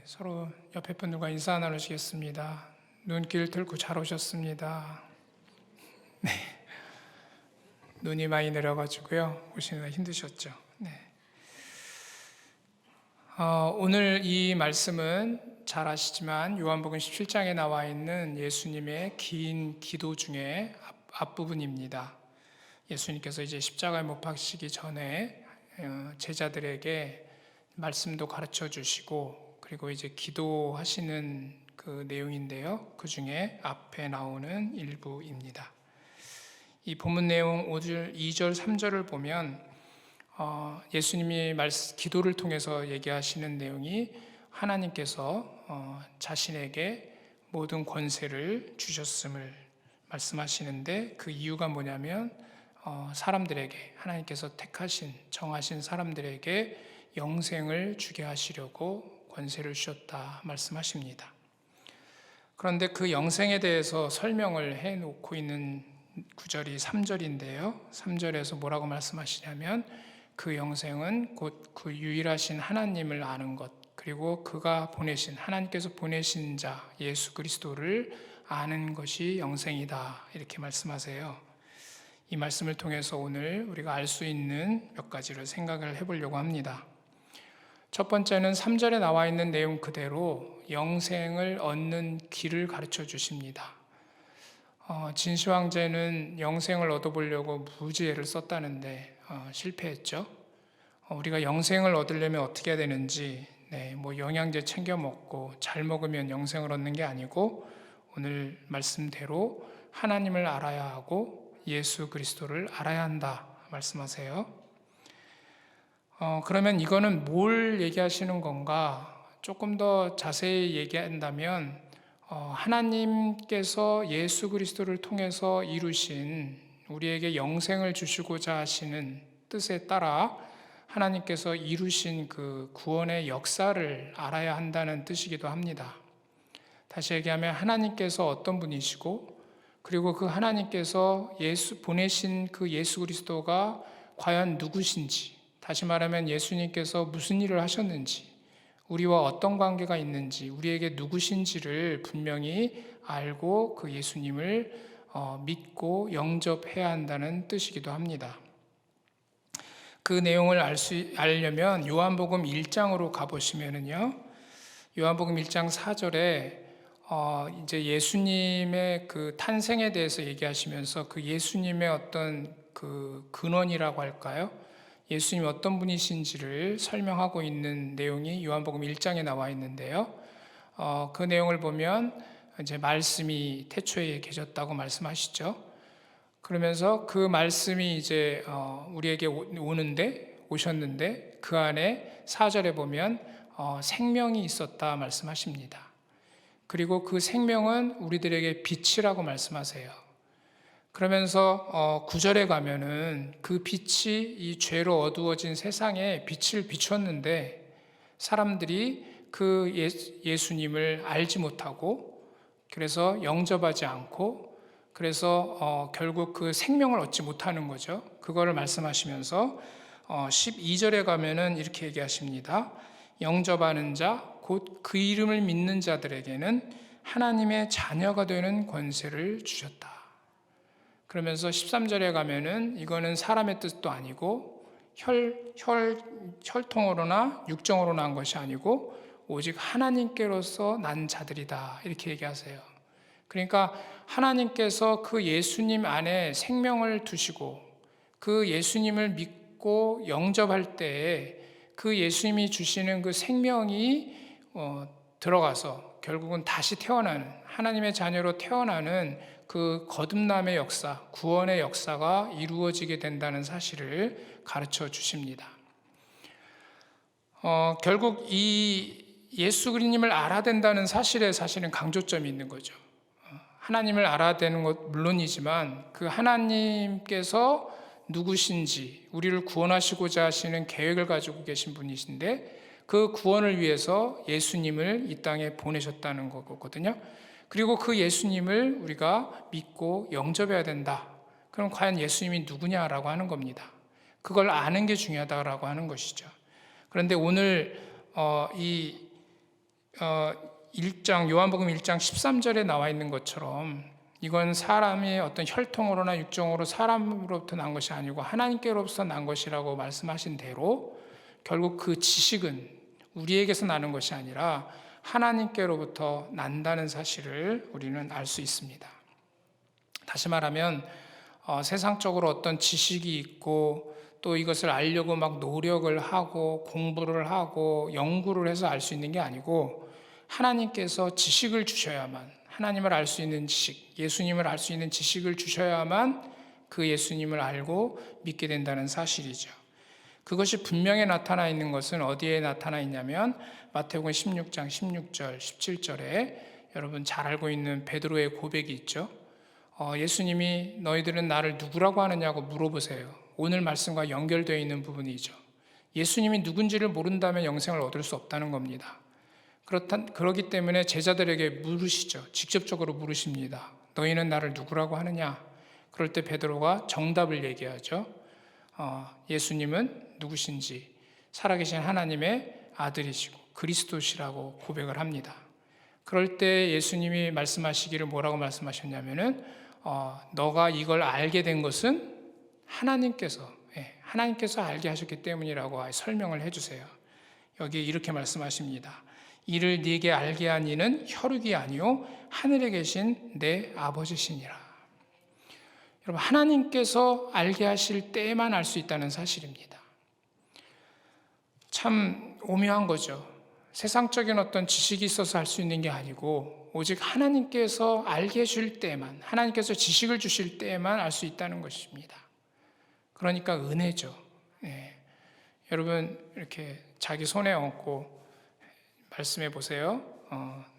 서로 옆에 분들과 인사 나누시겠습니다. 눈길 들고 잘 오셨습니다. 네, 눈이 많이 내려가지고요. 오시느라 힘드셨죠. 네. 오늘 이 말씀은 잘 아시지만 요한복음 17장에 나와 있는 예수님의 긴 기도 중에 앞부분입니다. 예수님께서 이제 십자가에 못 박히시기 전에 제자들에게 말씀도 가르쳐 주시고 그리고 이제 기도하시는 그 내용인데요. 그 중에 앞에 나오는 일부입니다. 이 본문 내용 5절, 2절, 3절을 보면 예수님이 기도를 통해서 얘기하시는 내용이 하나님께서 자신에게 모든 권세를 주셨음을 말씀하시는데 그 이유가 뭐냐면 사람들에게 하나님께서 정하신 사람들에게 영생을 주게 하시려고 권세를 주셨다 말씀하십니다. 그런데 그 영생에 대해서 설명을 해놓고 있는 구절이 3절인데요. 3절에서 뭐라고 말씀하시냐면 그 영생은 곧 그 유일하신 하나님을 아는 것, 그리고 하나님께서 보내신 자 예수 그리스도를 아는 것이 영생이다 이렇게 말씀하세요. 이 말씀을 통해서 오늘 우리가 알 수 있는 몇 가지를 생각을 해보려고 합니다. 첫 번째는 3절에 나와 있는 내용 그대로 영생을 얻는 길을 가르쳐 주십니다. 진시황제는 영생을 얻어보려고 무지개를 썼다는데 실패했죠. 우리가 영생을 얻으려면 어떻게 해야 되는지, 영양제 챙겨 먹고 잘 먹으면 영생을 얻는 게 아니고 오늘 말씀대로 하나님을 알아야 하고 예수 그리스도를 알아야 한다 말씀하세요. 그러면 이거는 뭘 얘기하시는 건가? 조금 더 자세히 얘기한다면 하나님께서 예수 그리스도를 통해서 이루신 우리에게 영생을 주시고자 하시는 뜻에 따라 하나님께서 이루신 그 구원의 역사를 알아야 한다는 뜻이기도 합니다. 다시 얘기하면 하나님께서 어떤 분이시고 그리고 그 하나님께서 보내신 그 예수 그리스도가 과연 누구신지, 다시 말하면 예수님께서 무슨 일을 하셨는지, 우리와 어떤 관계가 있는지, 우리에게 누구신지를 분명히 알고 그 예수님을 믿고 영접해야 한다는 뜻이기도 합니다. 그 내용을 알려면 요한복음 1장으로 가보시면은요, 요한복음 1장 4절에 이제 예수님의 그 탄생에 대해서 얘기하시면서 그 예수님의 어떤 그 근원이라고 할까요? 예수님이 어떤 분이신지를 설명하고 있는 내용이 요한복음 1장에 나와 있는데요. 그 내용을 보면 이제 말씀이 태초에 계셨다고 말씀하시죠. 그러면서 그 말씀이 이제 우리에게 오셨는데 그 안에 4절에 보면 생명이 있었다 말씀하십니다. 그리고 그 생명은 우리들에게 빛이라고 말씀하세요. 그러면서 9절에 가면은 그 빛이 이 죄로 어두워진 세상에 빛을 비췄는데 사람들이 그 예수님을 알지 못하고 그래서 영접하지 않고 그래서 결국 그 생명을 얻지 못하는 거죠. 그거를 말씀하시면서 12절에 가면은 이렇게 얘기하십니다. 영접하는 자, 곧 그 이름을 믿는 자들에게는 하나님의 자녀가 되는 권세를 주셨다. 그러면서 13절에 가면은 이거는 사람의 뜻도 아니고 혈통으로나 육정으로 난 것이 아니고 오직 하나님께로서 난 자들이다 이렇게 얘기하세요. 그러니까 하나님께서 그 예수님 안에 생명을 두시고 그 예수님을 믿고 영접할 때에 그 예수님이 주시는 그 생명이 들어가서 결국은 다시 태어나는 하나님의 자녀로 태어나는 그 거듭남의 역사, 구원의 역사가 이루어지게 된다는 사실을 가르쳐 주십니다. 결국 이 예수 그리스도님을 알아야 된다는 사실에 사실은 강조점이 있는 거죠. 하나님을 알아야 되는 것 물론이지만 그 하나님께서 누구신지 우리를 구원하시고자 하시는 계획을 가지고 계신 분이신데 그 구원을 위해서 예수님을 이 땅에 보내셨다는 거거든요. 그리고 그 예수님을 우리가 믿고 영접해야 된다. 그럼 과연 예수님이 누구냐라고 하는 겁니다. 그걸 아는 게 중요하다라고 하는 것이죠. 그런데 오늘 이 요한복음 1장 13절에 나와 있는 것처럼 이건 사람이 어떤 혈통으로나 육정으로 사람으로부터 난 것이 아니고 하나님께로부터 난 것이라고 말씀하신 대로 결국 그 지식은 우리에게서 나는 것이 아니라 하나님께로부터 난다는 사실을 우리는 알 수 있습니다. 다시 말하면 세상적으로 어떤 지식이 있고 또 이것을 알려고 막 노력을 하고 공부를 하고 연구를 해서 알 수 있는 게 아니고 하나님께서 지식을 주셔야만, 하나님을 알 수 있는 지식, 예수님을 알 수 있는 지식을 주셔야만 그 예수님을 알고 믿게 된다는 사실이죠. 그것이 분명히 나타나 있는 것은 어디에 나타나 있냐면 마태복음 16장 16절 17절에 여러분 잘 알고 있는 베드로의 고백이 있죠. 예수님이 너희들은 나를 누구라고 하느냐고 물어보세요. 오늘 말씀과 연결되어 있는 부분이죠. 예수님이 누군지를 모른다면 영생을 얻을 수 없다는 겁니다. 그렇기 때문에 제자들에게 물으시죠. 직접적으로 물으십니다. 너희는 나를 누구라고 하느냐? 그럴 때 베드로가 정답을 얘기하죠. 예수님은 누구신지 살아계신 하나님의 아들이시고 그리스도시라고 고백을 합니다. 그럴 때 예수님이 말씀하시기를 뭐라고 말씀하셨냐면은 너가 이걸 알게 된 것은 하나님께서 알게 하셨기 때문이라고 설명을 해주세요. 여기 이렇게 말씀하십니다. 이를 네게 알게 한 이는 혈육이 아니요 하늘에 계신 내 아버지시니라. 여러분, 하나님께서 알게 하실 때에만 알 수 있다는 사실입니다. 참 오묘한 거죠. 세상적인 어떤 지식이 있어서 할 수 있는 게 아니고 오직 하나님께서 알게 해줄 때만, 하나님께서 지식을 주실 때에만 알 수 있다는 것입니다. 그러니까 은혜죠. 여러분 이렇게 자기 손에 얹고 말씀해 보세요.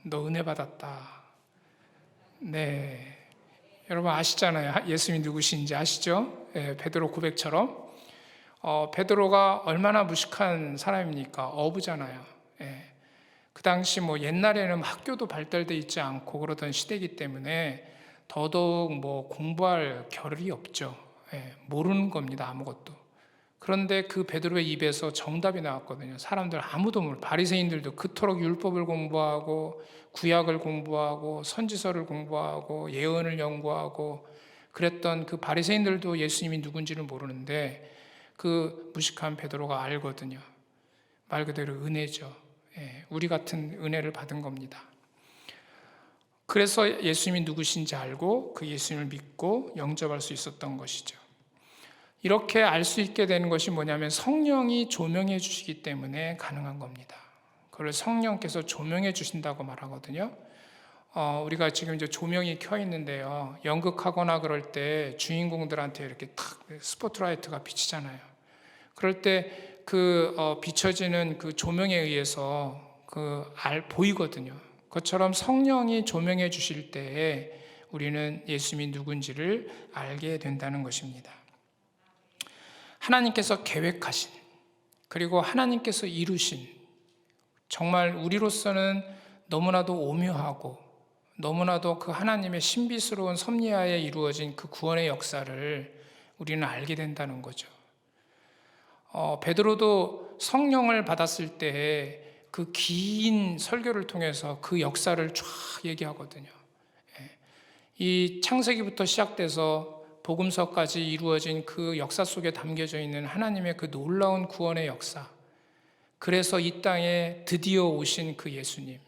너 은혜 받았다. 네, 여러분 아시잖아요. 예수님이 누구신지 아시죠? 베드로 고백처럼 베드로가 얼마나 무식한 사람입니까? 어부잖아요. 그 당시 옛날에는 학교도 발달돼 있지 않고 그러던 시대이기 때문에 더더욱 공부할 겨를이 없죠. 모르는 겁니다. 아무것도. 그런데 그 베드로의 입에서 정답이 나왔거든요. 사람들 아무도 모르고 바리새인들도 그토록 율법을 공부하고 구약을 공부하고 선지서를 공부하고 예언을 연구하고 그랬던 그 바리새인들도 예수님이 누군지를 모르는데 그 무식한 베드로가 알거든요. 말 그대로 은혜죠. 우리 같은 은혜를 받은 겁니다. 그래서 예수님이 누구신지 알고 그 예수님을 믿고 영접할 수 있었던 것이죠. 이렇게 알 수 있게 되는 것이 뭐냐면 성령이 조명해 주시기 때문에 가능한 겁니다. 그걸 성령께서 조명해 주신다고 말하거든요. 우리가 지금 이제 조명이 켜 있는데요. 연극하거나 그럴 때 주인공들한테 이렇게 탁 스포트라이트가 비치잖아요. 그럴 때 비춰지는 그 조명에 의해서 보이거든요. 그것처럼 성령이 조명해 주실 때에 우리는 예수님이 누군지를 알게 된다는 것입니다. 하나님께서 계획하신 그리고 하나님께서 이루신 정말 우리로서는 너무나도 오묘하고 너무나도 그 하나님의 신비스러운 섭리하에 이루어진 그 구원의 역사를 우리는 알게 된다는 거죠. 베드로도 성령을 받았을 때 그 긴 설교를 통해서 그 역사를 쫙 얘기하거든요. 이 창세기부터 시작돼서 복음서까지 이루어진 그 역사 속에 담겨져 있는 하나님의 그 놀라운 구원의 역사, 그래서 이 땅에 드디어 오신 그 예수님,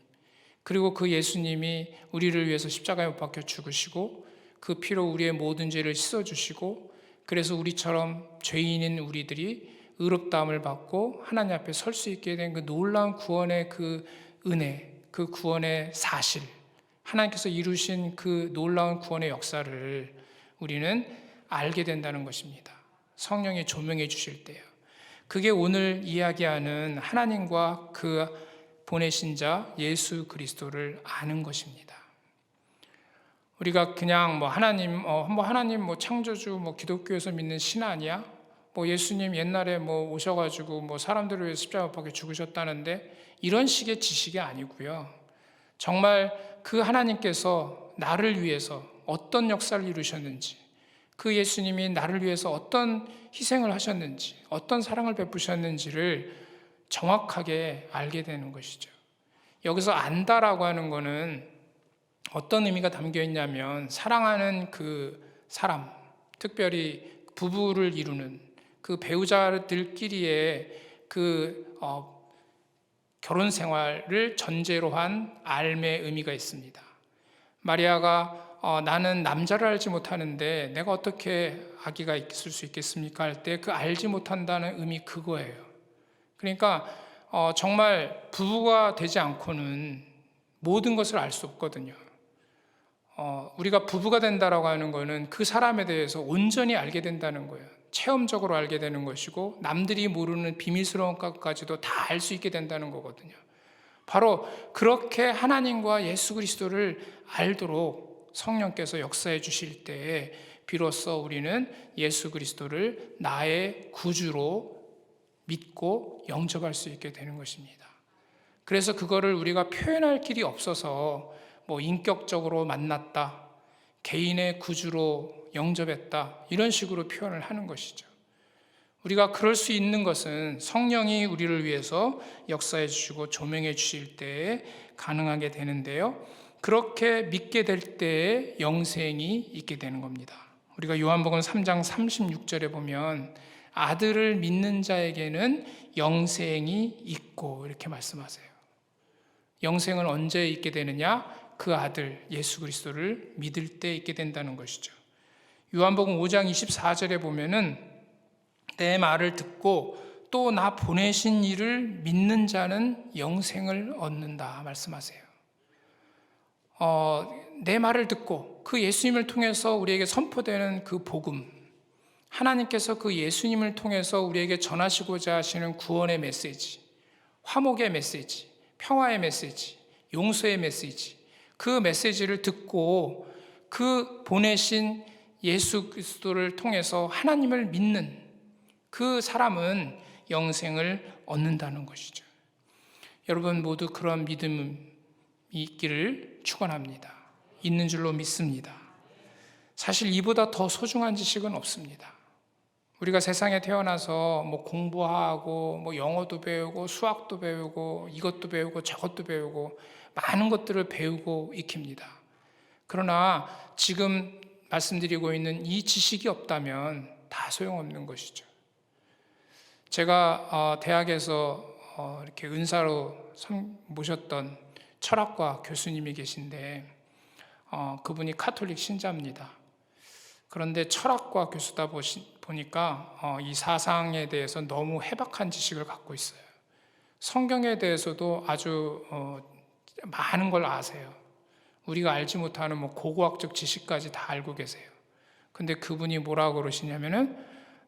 그리고 그 예수님이 우리를 위해서 십자가에 못 박혀 죽으시고 그 피로 우리의 모든 죄를 씻어주시고 그래서 우리처럼 죄인인 우리들이 의롭다함을 받고 하나님 앞에 설 수 있게 된 그 놀라운 구원의 그 은혜, 그 구원의 사실, 하나님께서 이루신 그 놀라운 구원의 역사를 우리는 알게 된다는 것입니다. 성령이 조명해 주실 때요. 그게 오늘 이야기하는 하나님과 그 보내신 자 예수 그리스도를 아는 것입니다. 우리가 그냥 하나님 창조주 기독교에서 믿는 신 아니야? 예수님 옛날에 오셔가지고 사람들을 위해서 십자가 박혀 죽으셨다는데 이런 식의 지식이 아니고요. 정말 그 하나님께서 나를 위해서 어떤 역사를 이루셨는지, 그 예수님이 나를 위해서 어떤 희생을 하셨는지, 어떤 사랑을 베푸셨는지를 정확하게 알게 되는 것이죠. 여기서 안다라고 하는 거는 어떤 의미가 담겨 있냐면 사랑하는 그 사람, 특별히 부부를 이루는 그 배우자들끼리의 그 결혼 생활을 전제로 한 알의 의미가 있습니다. 마리아가 나는 남자를 알지 못하는데 내가 어떻게 아기가 있을 수 있겠습니까? 할 때 그 알지 못한다는 의미 그거예요. 그러니까 정말 부부가 되지 않고는 모든 것을 알 수 없거든요. 우리가 부부가 된다라고 하는 거는 그 사람에 대해서 온전히 알게 된다는 거예요. 체험적으로 알게 되는 것이고 남들이 모르는 비밀스러운 것까지도 다 알 수 있게 된다는 거거든요. 바로 그렇게 하나님과 예수 그리스도를 알도록 성령께서 역사해 주실 때에 비로소 우리는 예수 그리스도를 나의 구주로 믿고 영접할 수 있게 되는 것입니다. 그래서 그거를 우리가 표현할 길이 없어서 인격적으로 만났다, 개인의 구주로 영접했다, 이런 식으로 표현을 하는 것이죠. 우리가 그럴 수 있는 것은 성령이 우리를 위해서 역사해 주시고 조명해 주실 때에 가능하게 되는데요. 그렇게 믿게 될 때에 영생이 있게 되는 겁니다. 우리가 요한복음 3장 36절에 보면 아들을 믿는 자에게는 영생이 있고 이렇게 말씀하세요. 영생은 언제 있게 되느냐? 그 아들 예수 그리스도를 믿을 때 있게 된다는 것이죠. 요한복음 5장 24절에 보면은 내 말을 듣고 또 나 보내신 이를 믿는 자는 영생을 얻는다 말씀하세요. 내 말을 듣고 그 예수님을 통해서 우리에게 선포되는 그 복음, 하나님께서 그 예수님을 통해서 우리에게 전하시고자 하시는 구원의 메시지, 화목의 메시지, 평화의 메시지, 용서의 메시지, 그 메시지를 듣고 그 보내신 예수 그리스도를 통해서 하나님을 믿는 그 사람은 영생을 얻는다는 것이죠. 여러분 모두 그런 믿음이 있기를 축원합니다. 있는 줄로 믿습니다. 사실 이보다 더 소중한 지식은 없습니다. 우리가 세상에 태어나서 공부하고 영어도 배우고 수학도 배우고 이것도 배우고 저것도 배우고 많은 것들을 배우고 익힙니다. 그러나 지금 말씀드리고 있는 이 지식이 없다면 다 소용없는 것이죠. 제가 대학에서 이렇게 은사로 모셨던 철학과 교수님이 계신데 그분이 카톨릭 신자입니다. 그런데 철학과 교수다 보니까 이 사상에 대해서 너무 해박한 지식을 갖고 있어요. 성경에 대해서도 아주 많은 걸 아세요. 우리가 알지 못하는 고고학적 지식까지 다 알고 계세요. 근데 그분이 뭐라고 그러시냐면은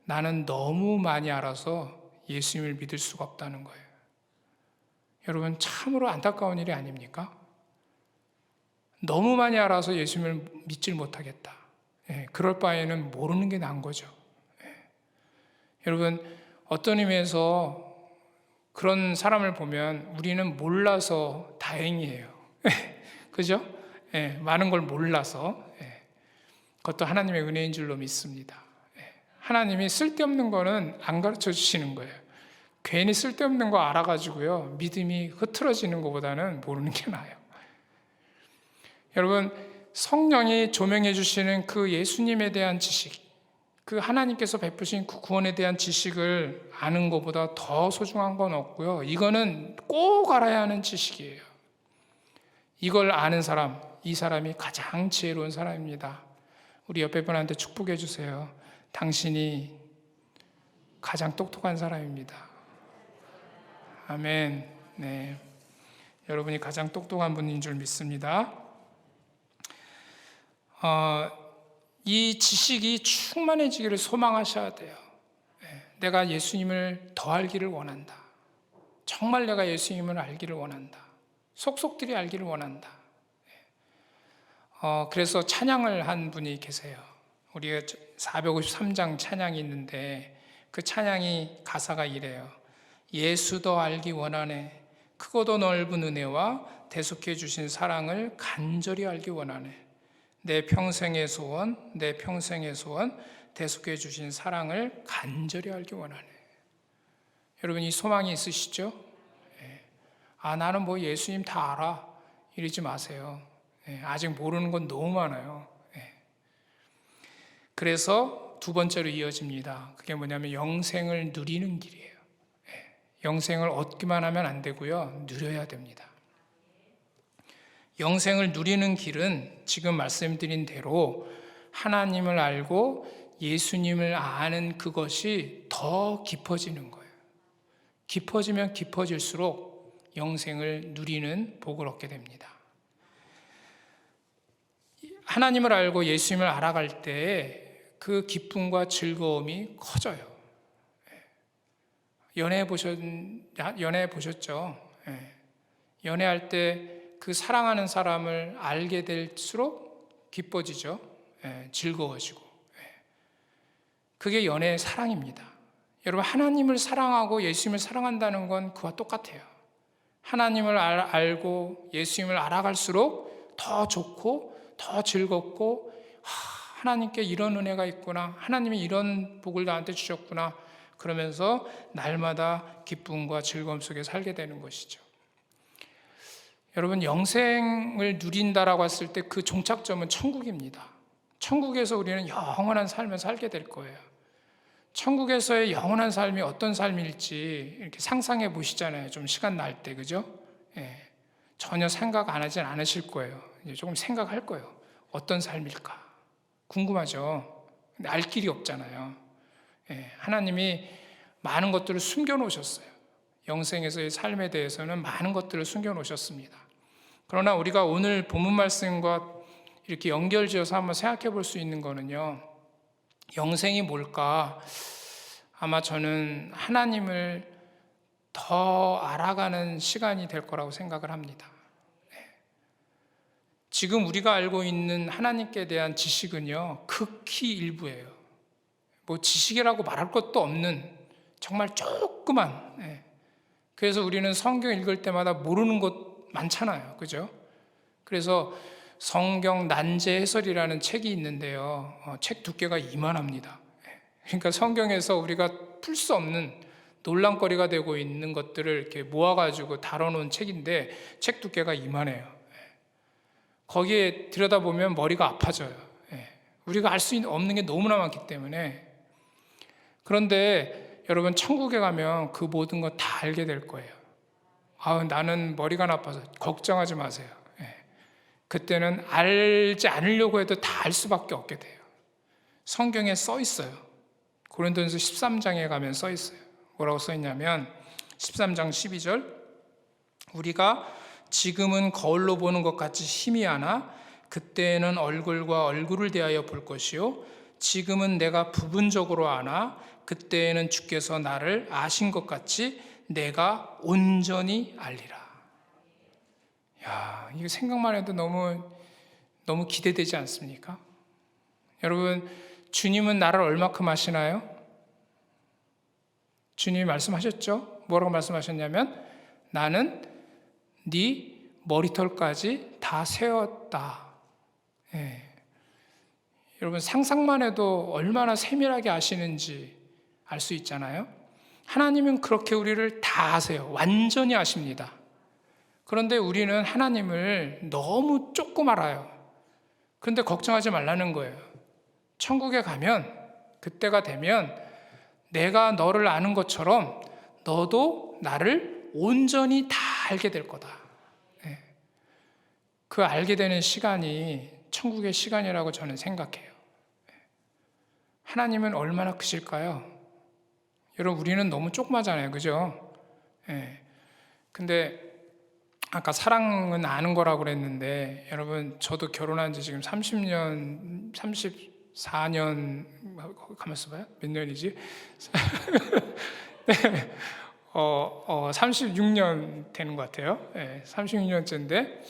나는 너무 많이 알아서 예수님을 믿을 수가 없다는 거예요. 여러분 참으로 안타까운 일이 아닙니까? 너무 많이 알아서 예수님을 믿질 못하겠다. 그럴 바에는 모르는 게 나은 거죠. 여러분 어떤 의미에서 그런 사람을 보면 우리는 몰라서 다행이에요. 그죠? 많은 걸 몰라서 그것도 하나님의 은혜인 줄로 믿습니다. 하나님이 쓸데없는 거는 안 가르쳐 주시는 거예요. 괜히 쓸데없는 거 알아가지고요 믿음이 흐트러지는 것보다는 모르는 게 나아요. 여러분 성령이 조명해 주시는 그 예수님에 대한 지식, 그 하나님께서 베푸신 그 구원에 대한 지식을 아는 것보다 더 소중한 건 없고요. 이거는 꼭 알아야 하는 지식이에요. 이걸 아는 사람, 이 사람이 가장 지혜로운 사람입니다. 우리 옆에 분한테 축복해 주세요. 당신이 가장 똑똑한 사람입니다. 아멘. 네, 여러분이 가장 똑똑한 분인 줄 믿습니다. 이 지식이 충만해지기를 소망하셔야 돼요. 내가 예수님을 더 알기를 원한다. 정말 내가 예수님을 알기를 원한다. 속속들이 알기를 원한다. 그래서 찬양을 한 분이 계세요. 우리가 453장 찬양이 있는데 그 찬양이 가사가 이래요. 예수 더 알기 원하네. 크고도 넓은 은혜와 대속해 주신 사랑을 간절히 알기 원하네. 내 평생의 소원, 내 평생의 소원, 대속해 주신 사랑을 간절히 알기 원하네. 여러분 이 소망이 있으시죠? 나는 뭐 예수님 다 알아. 이러지 마세요. 아직 모르는 건 너무 많아요. 그래서 두 번째로 이어집니다. 그게 뭐냐면 영생을 누리는 길이에요. 영생을 얻기만 하면 안 되고요. 누려야 됩니다. 영생을 누리는 길은 지금 말씀드린 대로 하나님을 알고 예수님을 아는 그것이 더 깊어지는 거예요. 깊어지면 깊어질수록 영생을 누리는 복을 얻게 됩니다. 하나님을 알고 예수님을 알아갈 때 그 기쁨과 즐거움이 커져요. 연애해 보셨죠? 연애할 때 그 사랑하는 사람을 알게 될수록 기뻐지죠. 즐거워지고. 그게 연애의 사랑입니다. 여러분, 하나님을 사랑하고 예수님을 사랑한다는 건 그와 똑같아요. 하나님을 알고 예수님을 알아갈수록 더 좋고 더 즐겁고, 하나님께 이런 은혜가 있구나, 하나님이 이런 복을 나한테 주셨구나, 그러면서 날마다 기쁨과 즐거움 속에 살게 되는 것이죠. 여러분, 영생을 누린다라고 했을 때 그 종착점은 천국입니다. 천국에서 우리는 영원한 삶을 살게 될 거예요. 천국에서의 영원한 삶이 어떤 삶일지 이렇게 상상해 보시잖아요. 좀 시간 날 때, 그죠? 전혀 생각 안 하진 않으실 거예요. 이제 조금 생각할 거예요. 어떤 삶일까? 궁금하죠? 근데 알 길이 없잖아요. 하나님이 많은 것들을 숨겨놓으셨어요. 영생에서의 삶에 대해서는 많은 것들을 숨겨놓으셨습니다. 그러나 우리가 오늘 본문 말씀과 이렇게 연결지어서 한번 생각해 볼 수 있는 거는요, 영생이 뭘까? 아마 저는 하나님을 더 알아가는 시간이 될 거라고 생각을 합니다. 지금 우리가 알고 있는 하나님께 대한 지식은요, 극히 일부예요. 뭐 지식이라고 말할 것도 없는 정말 조그만. 그래서 우리는 성경 읽을 때마다 모르는 것 많잖아요. 그죠? 그래서 성경 난제 해설이라는 책이 있는데요. 책 두께가 이만합니다. 그러니까 성경에서 우리가 풀 수 없는 논란거리가 되고 있는 것들을 이렇게 모아가지고 다뤄놓은 책인데, 책 두께가 이만해요. 거기에 들여다보면 머리가 아파져요. 우리가 알 수 없는 게 너무나 많기 때문에. 그런데 여러분, 천국에 가면 그 모든 거 다 알게 될 거예요. 나는 머리가 나빠서 걱정하지 마세요. 그때는 알지 않으려고 해도 다 알 수밖에 없게 돼요. 성경에 써 있어요. 고린도전서 13장에 가면 써 있어요. 뭐라고 써 있냐면 13장 12절, 우리가 지금은 거울로 보는 것 같이 희미하나 그때는 얼굴과 얼굴을 대하여 볼 것이요, 지금은 내가 부분적으로 아나 그때에는 주께서 나를 아신 것 같이 내가 온전히 알리라. 이거 생각만 해도 너무 기대되지 않습니까? 여러분, 주님은 나를 얼마큼 아시나요? 주님이 말씀하셨죠? 뭐라고 말씀하셨냐면, 나는 네 머리털까지 다 세웠다. 여러분, 상상만 해도 얼마나 세밀하게 아시는지 알 수 있잖아요. 하나님은 그렇게 우리를 다 아세요. 완전히 아십니다. 그런데 우리는 하나님을 너무 조금 알아요. 그런데 걱정하지 말라는 거예요. 천국에 가면, 그때가 되면 내가 너를 아는 것처럼 너도 나를 온전히 다 알게 될 거다. 그 알게 되는 시간이 천국의 시간이라고 저는 생각해요. 하나님은 얼마나 크실까요? 여러분, 우리는 너무 조그마잖아요. 그죠? 근데 아까 사랑은 아는 거라고 그랬는데, 여러분, 저도 결혼한 지 지금 30년, 34년, 가만있어 봐요. 몇 년이지? 네. 36년 되는 것 같아요. 36년째인데,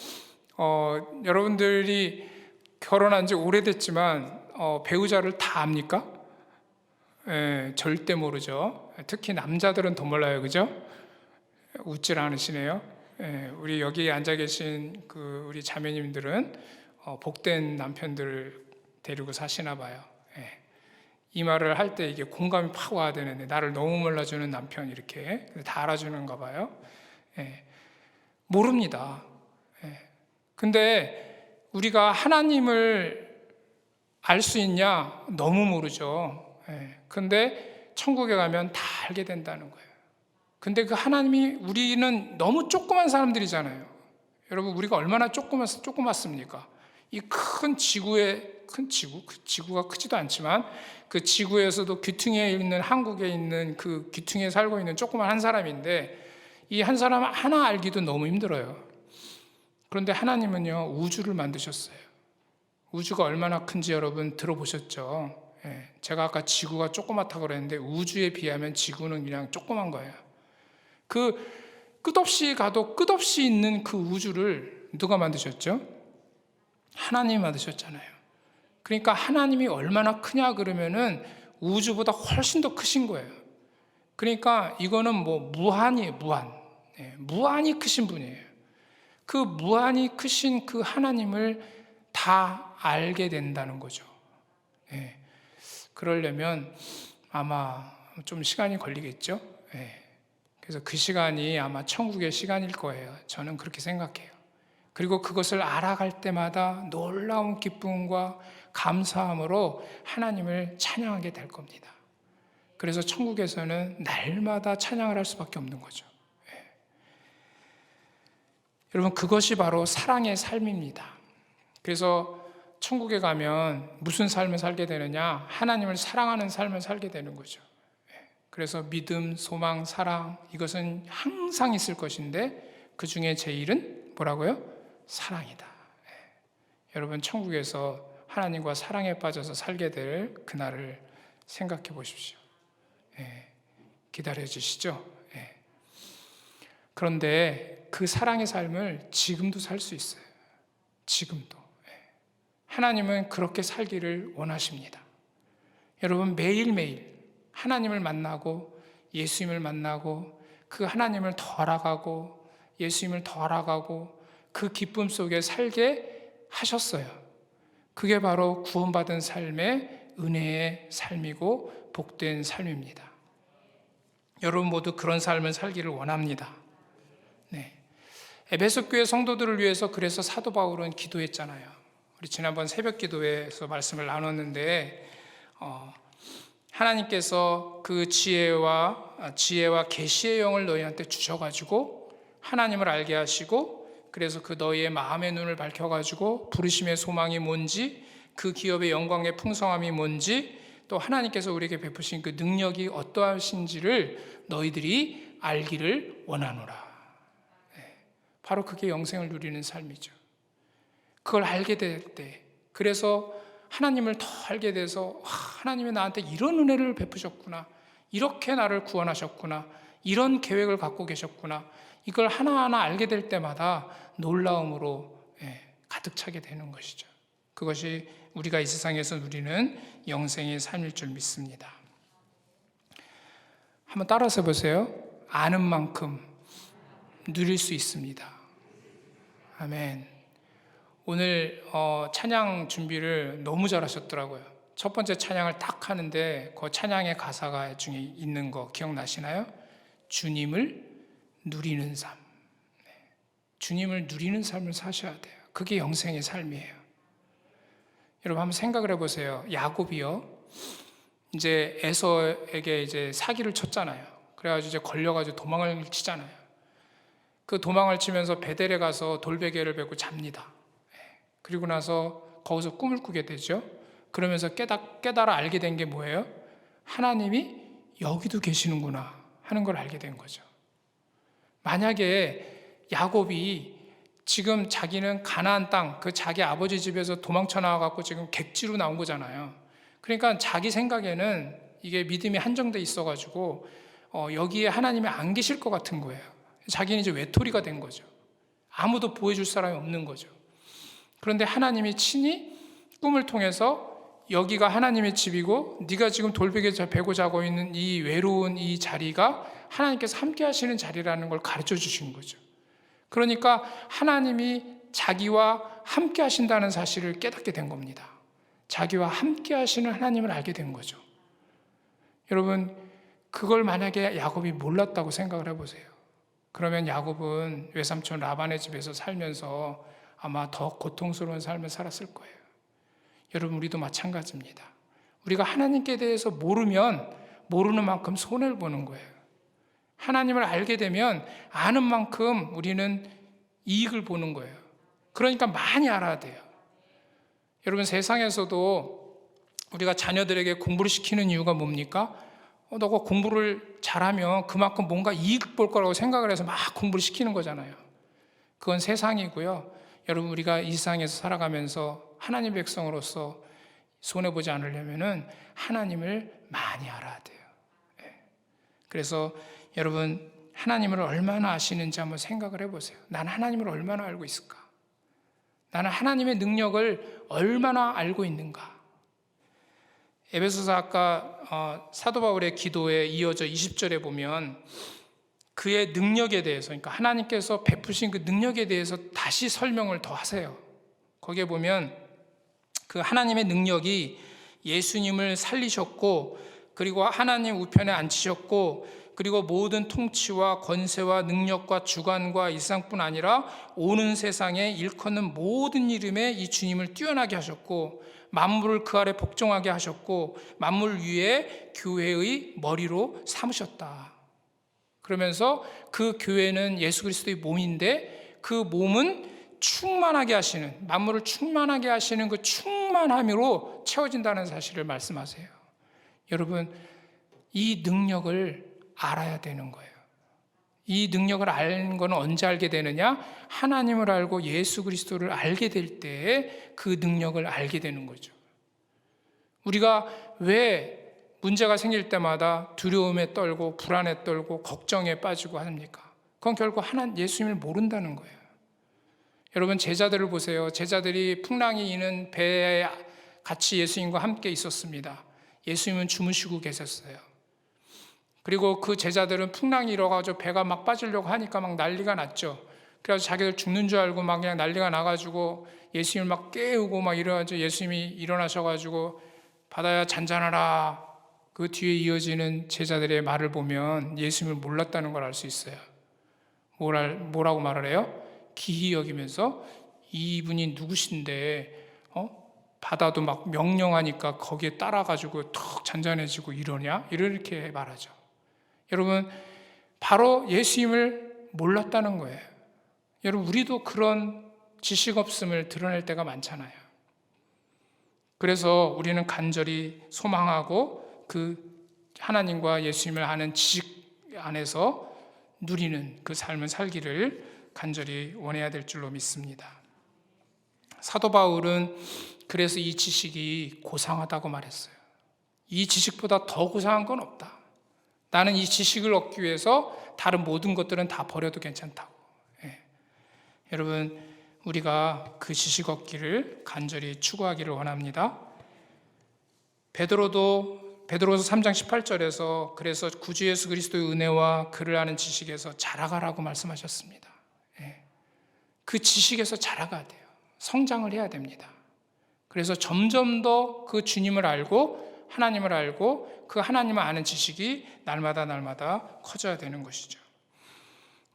여러분들이 결혼한 지 오래됐지만, 배우자를 다 압니까? 절대 모르죠. 특히 남자들은 더 몰라요. 그죠? 웃질 않으시네요. 우리 여기 앉아 계신 우리 자매님들은 복된 남편들을 데리고 사시나 봐요. 이 말을 할 때 이게 공감이 팍 와야 되는데, 나를 너무 몰라주는 남편, 이렇게 다 알아주는가 봐요. 모릅니다. 예. 근데 우리가 하나님을 알 수 있냐? 너무 모르죠. 예. 근데 천국에 가면 다 알게 된다는 거예요. 근데 그 하나님이, 우리는 너무 조그만 사람들이잖아요. 여러분, 우리가 얼마나 조그맣습니까? 이 큰 지구에, 큰 지구, 그 지구가 크지도 않지만 그 지구에서도 귀퉁이에 있는, 한국에 있는 그 귀퉁이에 살고 있는 조그만 한 사람인데, 이 한 사람 하나 알기도 너무 힘들어요. 그런데 하나님은요, 우주를 만드셨어요. 우주가 얼마나 큰지 여러분 들어보셨죠? 예, 제가 아까 지구가 조그맣다고 그랬는데 우주에 비하면 지구는 그냥 조그만 거예요. 그 끝없이 가도 끝없이 있는 그 우주를 누가 만드셨죠? 하나님이 만드셨잖아요. 그러니까 하나님이 얼마나 크냐 그러면은 우주보다 훨씬 더 크신 거예요. 그러니까 이거는 뭐 무한이에요, 무한. 예, 무한히 크신 분이에요. 그 무한히 크신 그 하나님을 다 알게 된다는 거죠. 예, 그러려면 아마 좀 시간이 걸리겠죠. 예, 그래서 그 시간이 아마 천국의 시간일 거예요. 저는 그렇게 생각해요. 그리고 그것을 알아갈 때마다 놀라운 기쁨과 감사함으로 하나님을 찬양하게 될 겁니다. 그래서 천국에서는 날마다 찬양을 할 수밖에 없는 거죠. 예. 여러분, 그것이 바로 사랑의 삶입니다. 그래서 천국에 가면 무슨 삶을 살게 되느냐? 하나님을 사랑하는 삶을 살게 되는 거죠. 예. 그래서 믿음, 소망, 사랑, 이것은 항상 있을 것인데 그 중에 제일은 뭐라고요? 사랑이다. 예. 여러분, 천국에서 하나님과 사랑에 빠져서 살게 될 그날을 생각해 보십시오. 예. 기다려 주시죠. 예. 그런데 그 사랑의 삶을 지금도 살 수 있어요. 지금도. 예. 하나님은 그렇게 살기를 원하십니다. 여러분, 매일매일 하나님을 만나고 예수님을 만나고 그 하나님을 더 알아가고 예수님을 더 알아가고 그 기쁨 속에 살게 하셨어요. 그게 바로 구원받은 삶의 은혜의 삶이고 복된 삶입니다. 여러분 모두 그런 삶을 살기를 원합니다. 네. 에베소 교회 성도들을 위해서 그래서 사도 바울은 기도했잖아요. 우리 지난번 새벽 기도회에서 말씀을 나눴는데 하나님께서 그 지혜와 계시의 영을 너희한테 주셔가지고 하나님을 알게 하시고, 그래서 그 너희의 마음의 눈을 밝혀가지고 부르심의 소망이 뭔지, 그 기업의 영광의 풍성함이 뭔지, 또 하나님께서 우리에게 베푸신 그 능력이 어떠하신지를 너희들이 알기를 원하노라. 네. 바로 그게 영생을 누리는 삶이죠. 그걸 알게 될 때, 그래서 하나님을 더 알게 돼서 하나님이 나한테 이런 은혜를 베푸셨구나, 이렇게 나를 구원하셨구나, 이런 계획을 갖고 계셨구나, 이걸 하나하나 알게 될 때마다 놀라움으로 가득 차게 되는 것이죠. 그것이 우리가 이 세상에서 누리는 영생의 삶일 줄 믿습니다. 한번 따라서 보세요. 아는 만큼 누릴 수 있습니다. 아멘. 오늘 찬양 준비를 너무 잘하셨더라고요. 첫 번째 찬양을 딱 하는데 그 찬양의 가사가 중에 있는 거 기억나시나요? 주님을 누리는 삶. 주님을 누리는 삶을 사셔야 돼요. 그게 영생의 삶이에요. 여러분 한번 생각을 해보세요. 야곱이요, 이제 에서에게 이제 사기를 쳤잖아요. 그래가지고 이제 걸려가지고 도망을 치잖아요. 그 도망을 치면서 베델에 가서 돌베개를 베고 잡니다. 그리고 나서 거기서 꿈을 꾸게 되죠. 그러면서 깨달아 알게 된 게 뭐예요? 하나님이 여기도 계시는구나 하는 걸 알게 된 거죠. 만약에 야곱이 지금 자기는 가나안 땅, 그 자기 아버지 집에서 도망쳐 나와갖고 지금 객지로 나온 거잖아요. 그러니까 자기 생각에는 이게 믿음이 한정돼 있어가지고 여기에 하나님이 안 계실 것 같은 거예요. 자기는 이제 외톨이가 된 거죠. 아무도 보여줄 사람이 없는 거죠. 그런데 하나님이 친히 꿈을 통해서 여기가 하나님의 집이고 네가 지금 돌베개 베고 자고 있는 이 외로운 이 자리가 하나님께서 함께 하시는 자리라는 걸 가르쳐 주신 거죠. 그러니까 하나님이 자기와 함께 하신다는 사실을 깨닫게 된 겁니다. 자기와 함께 하시는 하나님을 알게 된 거죠. 여러분, 그걸 만약에 야곱이 몰랐다고 생각을 해보세요. 그러면 야곱은 외삼촌 라반의 집에서 살면서 아마 더 고통스러운 삶을 살았을 거예요. 여러분, 우리도 마찬가지입니다. 우리가 하나님께 대해서 모르면 모르는 만큼 손해를 보는 거예요. 하나님을 알게 되면 아는 만큼 우리는 이익을 보는 거예요. 그러니까 많이 알아야 돼요. 여러분, 세상에서도 우리가 자녀들에게 공부를 시키는 이유가 뭡니까? 너가 공부를 잘하면 그만큼 뭔가 이익 볼 거라고 생각을 해서 막 공부를 시키는 거잖아요. 그건 세상이고요. 여러분, 우리가 이 세상에서 살아가면서 하나님 백성으로서 손해보지 않으려면 하나님을 많이 알아야 돼요. 그래서 여러분, 하나님을 얼마나 아시는지 한번 생각을 해보세요. 나는 하나님을 얼마나 알고 있을까? 나는 하나님의 능력을 얼마나 알고 있는가? 에베소서 아까 사도 바울의 기도에 이어져 20절에 보면 그의 능력에 대해서, 그러니까 하나님께서 베푸신 그 능력에 대해서 다시 설명을 더 하세요. 거기에 보면 그 하나님의 능력이 예수님을 살리셨고, 그리고 하나님 우편에 앉히셨고, 그리고 모든 통치와 권세와 능력과 주관과 이상뿐 아니라 오는 세상에 일컫는 모든 이름에 이 주님을 뛰어나게 하셨고, 만물을 그 아래 복종하게 하셨고, 만물 위에 교회의 머리로 삼으셨다. 그러면서 그 교회는 예수 그리스도의 몸인데, 그 몸은 충만하게 하시는, 만물을 충만하게 하시는 그 충만함으로 채워진다는 사실을 말씀하세요. 여러분, 이 능력을 알아야 되는 거예요. 이 능력을 아는 것은 언제 알게 되느냐? 하나님을 알고 예수 그리스도를 알게 될 때에 그 능력을 알게 되는 거죠. 우리가 왜 문제가 생길 때마다 두려움에 떨고 불안에 떨고 걱정에 빠지고 합니까? 그건 결국 예수님을 모른다는 거예요. 여러분, 제자들을 보세요. 제자들이 풍랑이 이는 배에 같이 예수님과 함께 있었습니다. 예수님은 주무시고 계셨어요. 그리고 그 제자들은 풍랑이 일어가지고 배가 막 빠지려고 하니까 막 난리가 났죠. 그래서 자기들 죽는 줄 알고 막 그냥 난리가 나가지고 예수님을 막 깨우고 막 이래가지고 예수님이 일어나셔가지고 바다야 잔잔하라. 그 뒤에 이어지는 제자들의 말을 보면 예수님을 몰랐다는 걸 알 수 있어요. 뭐라고 말을 해요? 기히 여기면서 이분이 누구신데 바다도 막 명령하니까 거기에 따라가지고 턱 잔잔해지고 이러냐? 이렇게 말하죠. 여러분, 바로 예수님을 몰랐다는 거예요. 여러분, 우리도 그런 지식 없음을 드러낼 때가 많잖아요. 그래서 우리는 간절히 소망하고 그 하나님과 예수님을 아는 지식 안에서 누리는 그 삶을 살기를 간절히 원해야 될 줄로 믿습니다. 사도 바울은 그래서 이 지식이 고상하다고 말했어요. 이 지식보다 더 고상한 건 없다. 나는 이 지식을 얻기 위해서 다른 모든 것들은 다 버려도 괜찮다고. 여러분, 우리가 그 지식 얻기를 간절히 추구하기를 원합니다. 베드로서 3장 18절에서 그래서 구주 예수 그리스도의 은혜와 그를 아는 지식에서 자라가라고 말씀하셨습니다. 그 지식에서 자라가야 돼요. 성장을 해야 됩니다. 그래서 점점 더 그 주님을 알고 하나님을 알고 그 하나님을 아는 지식이 날마다 커져야 되는 것이죠.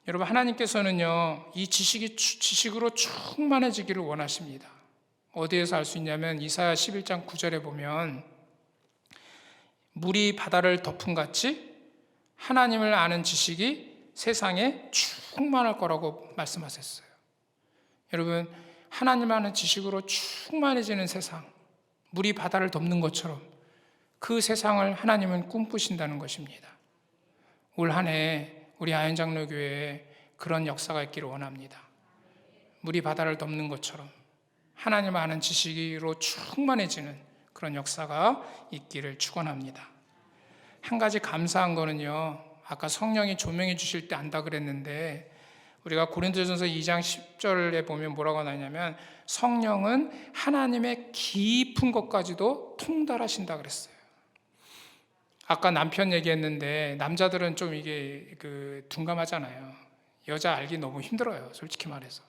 여러분, 하나님께서는요, 이 지식으로 충만해지기를 원하십니다. 어디에서 알 수 있냐면 이사야 11장 9절에 보면 물이 바다를 덮은 같이 하나님을 아는 지식이 세상에 충만할 거라고 말씀하셨어요. 여러분, 하나님 아는 지식으로 충만해지는 세상, 물이 바다를 덮는 것처럼 그 세상을 하나님은 꿈꾸신다는 것입니다. 올 한 해 우리 아현장로교회에 그런 역사가 있기를 원합니다. 물이 바다를 덮는 것처럼 하나님 아는 지식으로 충만해지는 그런 역사가 있기를 축원합니다. 한 가지 감사한 거는요, 아까 성령이 조명해 주실 때 안다 그랬는데 우리가 고린도전서 2장 10절에 보면 뭐라고 나냐면 성령은 하나님의 깊은 것까지도 통달하신다 그랬어요. 아까 남편 얘기했는데 남자들은 좀 이게 둔감하잖아요. 여자 알기 너무 힘들어요, 솔직히 말해서.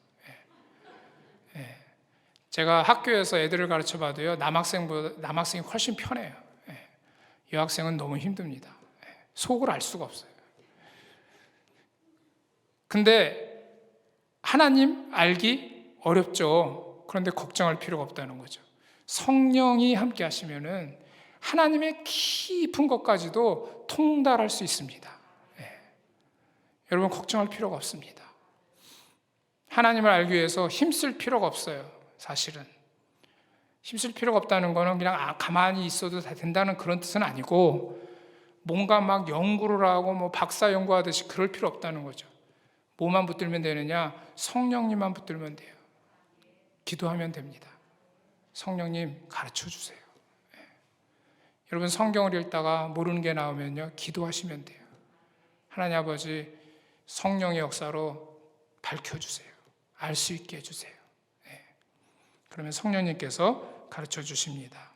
제가 학교에서 애들을 가르쳐 봐도요, 남학생이 훨씬 편해요. 여학생은 너무 힘듭니다. 속을 알 수가 없어요. 근데 하나님 알기 어렵죠. 그런데 걱정할 필요가 없다는 거죠. 성령이 함께 하시면은 하나님의 깊은 것까지도 통달할 수 있습니다. 여러분 걱정할 필요가 없습니다. 하나님을 알기 위해서 힘쓸 필요가 없어요. 사실은 힘쓸 필요가 없다는 거는 그냥 가만히 있어도 다 된다는 그런 뜻은 아니고, 뭔가 막 연구를 하고 뭐 박사 연구하듯이 그럴 필요 없다는 거죠. 뭐만 붙들면 되느냐? 성령님만 붙들면 돼요. 기도하면 됩니다. 성령님 가르쳐 주세요. 여러분 성경을 읽다가 모르는 게 나오면요, 기도하시면 돼요. 하나님 아버지, 성령의 역사로 밝혀주세요. 알 수 있게 해주세요. 그러면 성령님께서 가르쳐 주십니다.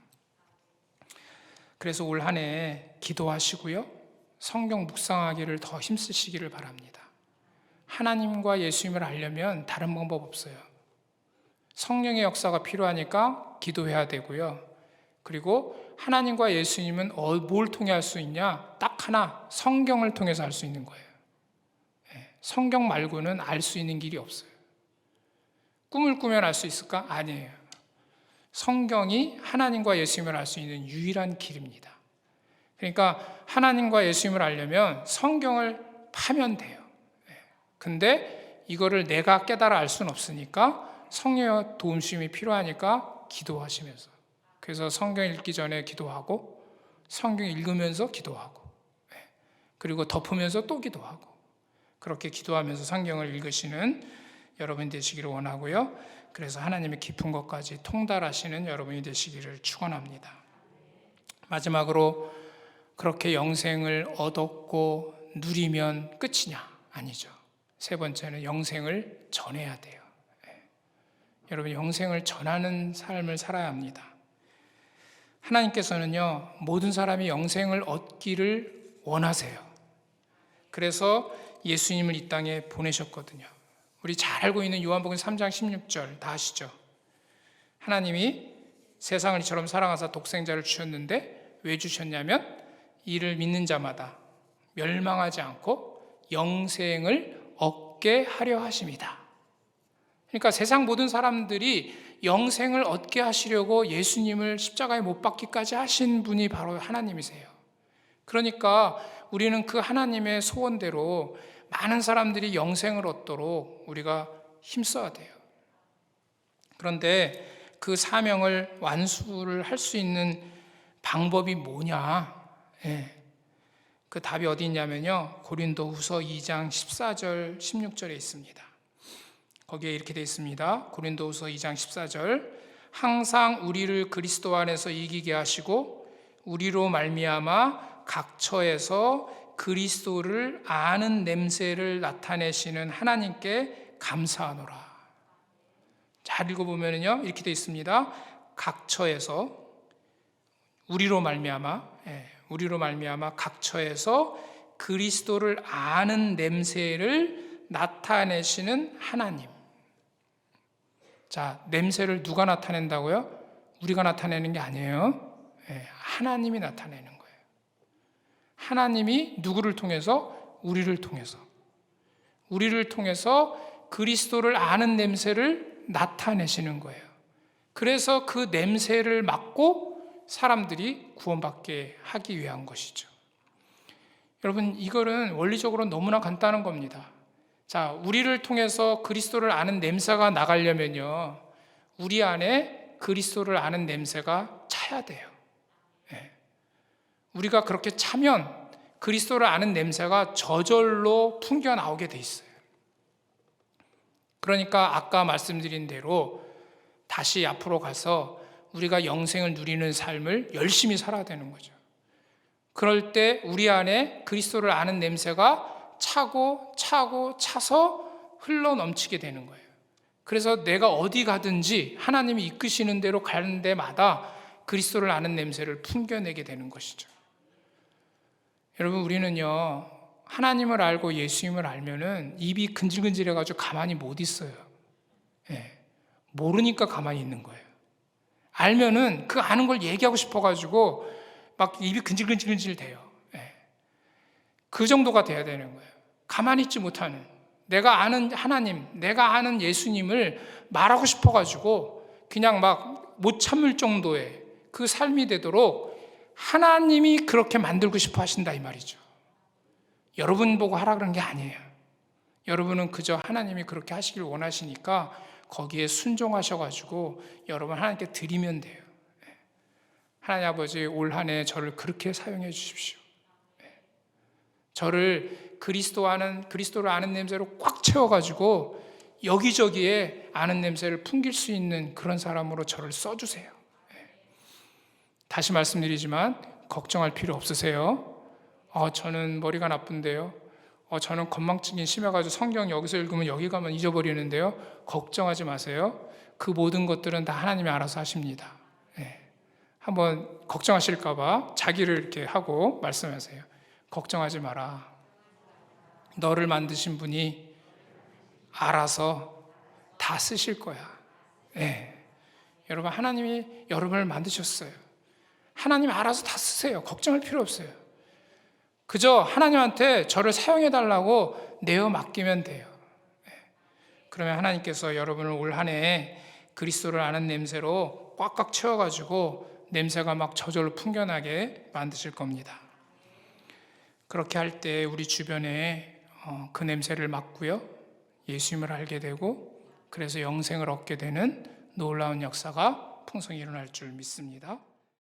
그래서 올 한 해 기도하시고요, 성경 묵상하기를 더 힘쓰시기를 바랍니다. 하나님과 예수님을 알려면 다른 방법 없어요. 성령의 역사가 필요하니까 기도해야 되고요. 그리고 하나님과 예수님은 뭘 통해 할 수 있냐? 딱 하나, 성경을 통해서 할 수 있는 거예요. 성경 말고는 알 수 있는 길이 없어요. 꿈을 꾸면 알 수 있을까? 아니에요. 성경이 하나님과 예수님을 알 수 있는 유일한 길입니다. 그러니까 하나님과 예수님을 알려면 성경을 파면 돼요. 근데 이거를 내가 깨달아 알 수는 없으니까 성령의 도움심이 필요하니까 기도하시면서, 그래서 성경 읽기 전에 기도하고, 성경 읽으면서 기도하고, 그리고 덮으면서 또 기도하고, 그렇게 기도하면서 성경을 읽으시는 여러분 되시기를 원하고요. 그래서 하나님의 깊은 것까지 통달하시는 여러분이 되시기를 축원합니다. 마지막으로, 그렇게 영생을 얻었고 누리면 끝이냐? 아니죠. 세 번째는 영생을 전해야 돼요. 여러분 영생을 전하는 삶을 살아야 합니다. 하나님께서는요, 모든 사람이 영생을 얻기를 원하세요. 그래서 예수님을 이 땅에 보내셨거든요. 우리 잘 알고 있는 요한복음 3장 16절 다 아시죠? 하나님이 세상을 이처럼 사랑하사 독생자를 주셨는데 왜 주셨냐면 이를 믿는 자마다 멸망하지 않고 영생을 얻게 하려 하심이다. 그러니까 세상 모든 사람들이 영생을 얻게 하시려고 예수님을 십자가에 못 박기까지 하신 분이 바로 하나님이세요. 그러니까 우리는 그 하나님의 소원대로 많은 사람들이 영생을 얻도록 우리가 힘써야 돼요. 그런데 그 사명을 완수를 할 수 있는 방법이 뭐냐? 그 답이 어디 있냐면요, 고린도후서 2장 14절 16절에 있습니다. 거기에 이렇게 되어 있습니다. 고린도후서 2장 14절, 항상 우리를 그리스도 안에서 이기게 하시고 우리로 말미암아 각 처에서 그리스도를 아는 냄새를 나타내시는 하나님께 감사하노라. 잘 읽어보면요, 이렇게 되어 있습니다. 각 처에서 우리로 말미암아 각 처에서 그리스도를 아는 냄새를 나타내시는 하나님. 자, 냄새를 누가 나타낸다고요? 우리가 나타내는 게 아니에요. 하나님이 나타내는 거예요. 하나님이 누구를 통해서? 우리를 통해서 그리스도를 아는 냄새를 나타내시는 거예요. 그래서 그 냄새를 맡고 사람들이 구원받게 하기 위한 것이죠. 여러분, 이거는 원리적으로 너무나 간단한 겁니다. 자, 우리를 통해서 그리스도를 아는 냄새가 나가려면요, 우리 안에 그리스도를 아는 냄새가 차야 돼요. 우리가 그렇게 차면 그리스도를 아는 냄새가 저절로 풍겨 나오게 돼 있어요. 그러니까 아까 말씀드린 대로 다시 앞으로 가서 우리가 영생을 누리는 삶을 열심히 살아야 되는 거죠. 그럴 때 우리 안에 그리스도를 아는 냄새가 차서 흘러 넘치게 되는 거예요. 그래서 내가 어디 가든지 하나님이 이끄시는 대로 가는 데마다 그리스도를 아는 냄새를 풍겨내게 되는 것이죠. 여러분, 우리는요, 하나님을 알고 예수님을 알면은 입이 근질근질해가지고 가만히 못 있어요. 모르니까 가만히 있는 거예요. 알면은 그 아는 걸 얘기하고 싶어가지고 막 입이 근질근질 돼요. 그 정도가 돼야 되는 거예요. 가만히 있지 못하는, 내가 아는 하나님, 내가 아는 예수님을 말하고 싶어가지고 그냥 막 못 참을 정도의 그 삶이 되도록 하나님이 그렇게 만들고 싶어 하신다 이 말이죠. 여러분 보고 하라 그런 게 아니에요. 여러분은 그저 하나님이 그렇게 하시길 원하시니까 거기에 순종하셔가지고 여러분 하나님께 드리면 돼요. 하나님 아버지, 올 한 해 저를 그렇게 사용해 주십시오. 저를 그리스도를 아는 냄새로 꽉 채워가지고 여기저기에 아는 냄새를 풍길 수 있는 그런 사람으로 저를 써주세요. 다시 말씀드리지만 걱정할 필요 없으세요. 저는 머리가 나쁜데요. 저는 건망증이 심해가지고 성경 여기서 읽으면 여기 가면 잊어버리는데요. 걱정하지 마세요. 그 모든 것들은 다 하나님이 알아서 하십니다. 한번 걱정하실까봐 자기를 이렇게 하고 말씀하세요. 걱정하지 마라. 너를 만드신 분이 알아서 다 쓰실 거야. 여러분, 하나님이 여러분을 만드셨어요. 하나님 알아서 다 쓰세요. 걱정할 필요 없어요. 그저 하나님한테 저를 사용해달라고 내어 맡기면 돼요. 그러면 하나님께서 여러분을 올 한 해 그리스도를 아는 냄새로 꽉꽉 채워가지고 냄새가 막 저절로 풍겨나게 만드실 겁니다. 그렇게 할 때 우리 주변에 그 냄새를 맡고요, 예수님을 알게 되고 그래서 영생을 얻게 되는 놀라운 역사가 풍성히 일어날 줄 믿습니다.